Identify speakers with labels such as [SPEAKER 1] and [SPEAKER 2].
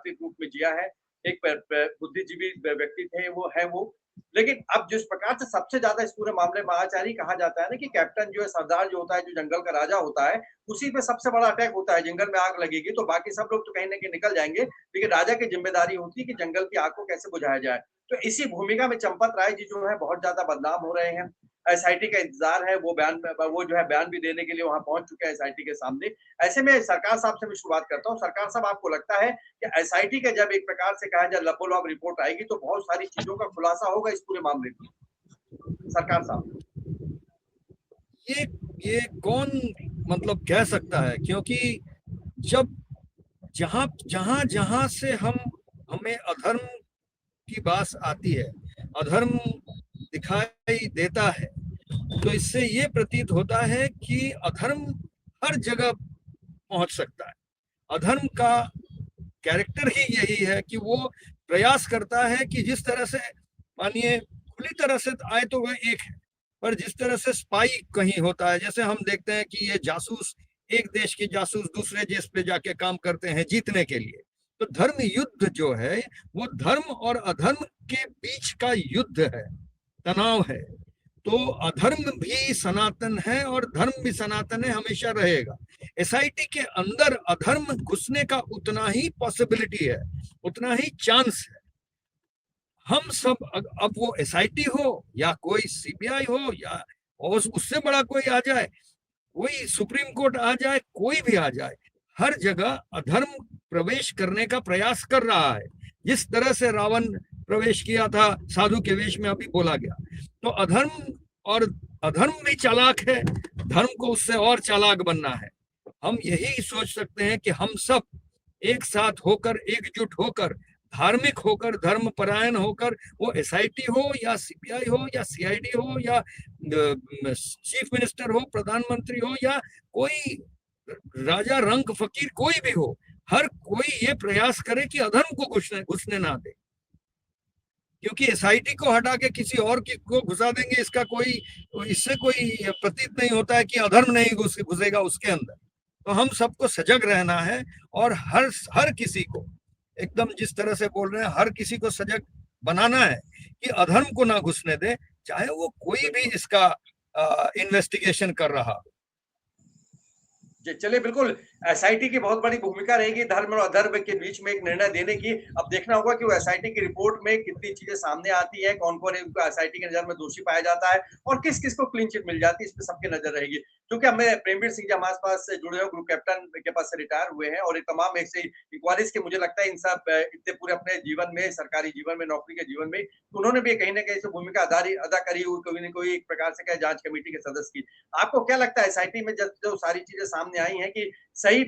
[SPEAKER 1] प्रतापित रूप में जिया है, एक बुद्धिजीवी व्यक्ति थे, वो है वो। लेकिन अब जिस प्रकार से सबसे ज़्यादा इस पूरे मामले में महाचारी कहा जाता है ना कि कैप्टन जो है, सरदार जो होता है, जो जंगल का राजा होता है, उसी पे सबसे बड़ा अटैक होता है। जंगल में आग लगेगी तो बाकी सब लोग तो कहीं न कहीं निकल जाएँगे, लेकिन राजा की ज़िम्मेदारी होती है कि जंगल की आग को कैसे बुझाया जाए। तो इसी भूमिका में चंपत राय जी जो है बहुत ज़्यादा बदनाम हो रहे हैं। एसआईटी का इंतज़ार है, वो जो है बयान भी देने के लिए वहाँ पहुँच चुके हैं एसआईटी के सामने। ऐसे में सरकार साहब से मैं शुरुआत करता हूँ। सरकार साहब, आपको लगता है कि एसआईटी का जब एक प्रकार से कहा जाए लबो-लब रिपोर्ट आएगी तो बहुत सारी चीज़ों का खुलासा होगा इस पूरे मामले में? सरकार साहब।
[SPEAKER 2] ये ये कौन मतलब कह सकता है, क्योंकि जब जहां से हमें अधर्म की बात आती है, अधर्म दिखाई देता है, तो इससे ये प्रतीत होता है कि अधर्म हर जगह पहुंच सकता है। अधर्म का कैरेक्टर ही यही है कि वो प्रयास करता है कि जिस तरह से, मानिए खुली तरह से आए तो वह एक है, पर जिस तरह से स्पाई कहीं होता है, जैसे हम देखते हैं कि ये जासूस, एक देश के जासूस दूसरे देश पे जाके काम करते हैं जीतने के लिए। तो धर्म युद्ध जो है वो धर्म और अधर्म के बीच का युद्ध है, तनाव है। तो अधर्म भी सनातन है और धर्म भी सनातन है, हमेशा रहेगा। एसआईटी के अंदर अधर्म घुसने का उतना ही पॉसिबिलिटी है, उतना ही चांस है। हम सब, अब वो एसआईटी हो या कोई सीबीआई हो या उससे बड़ा कोई आ जाए, कोई सुप्रीम कोर्ट आ जाए, कोई भी आ जाए, हर जगह अधर्म प्रवेश करने का प्रयास कर रहा है। जिस तरह से रावण प्रवेश किया था साधु के वेश में, अभी बोला गया, तो अधर्म और अधर्म भी चालाक है, धर्म को उससे और चालाक बनना है। हम यही सोच सकते हैं कि हम सब एक साथ होकर, एकजुट होकर, धार्मिक होकर, धर्मपरायण होकर, वो एसआईटी हो या सीबीआई हो या सीआईडी हो या चीफ मिनिस्टर हो, प्रधानमंत्री हो या कोई राजा रंक फकीर कोई भी हो, हर कोई ये प्रयास करे कि अधर्म को घुसने ना दे। क्योंकि एसआईटी को हटा के किसी और को घुसा देंगे, इससे कोई प्रतीत नहीं होता है कि अधर्म नहीं घुसेगा उसके अंदर। तो हम सबको सजग रहना है और हर किसी को, एकदम जिस तरह से बोल रहे हैं, हर किसी को सजग बनाना है कि अधर्म को ना घुसने दे, चाहे वो कोई भी इसका इन्वेस्टिगेशन कर रहा।
[SPEAKER 1] चलिए, बिल्कुल एसआईटी की बहुत बड़ी भूमिका रहेगी धर्म और अधर्म के बीच में एक निर्णय देने की। अब देखना होगा कि वो एसआईटी की रिपोर्ट में कितनी चीजें सामने आती है, कौन-कौन इनको एसआईटी की नजर में दोषी पाया जाता है और किस-किस को क्लीन चिट मिल जाती है, इस पे सबकी नजर रहेगी। क्योंकि हमें प्रेमवीर सिंह जी हमारे पास से जुड़े हुए, ग्रुप कैप्टन के पास से रिटायर हुए हैं और एक तमाम एक से 41 के, मुझे लगता है इन सब इतने पूरे अपने जीवन में, सरकारी जीवन में, नौकरी के जीवन में, तो उन्होंने भी कहीं न कहीं से भूमिका अदा करी हुई, कोई न कोई एक प्रकार से कहे जांच कमेटी के सदस्य की। आपको क्या लगता है एसआईटी में जब जो सारी चीजें सामने आई हैं कि सही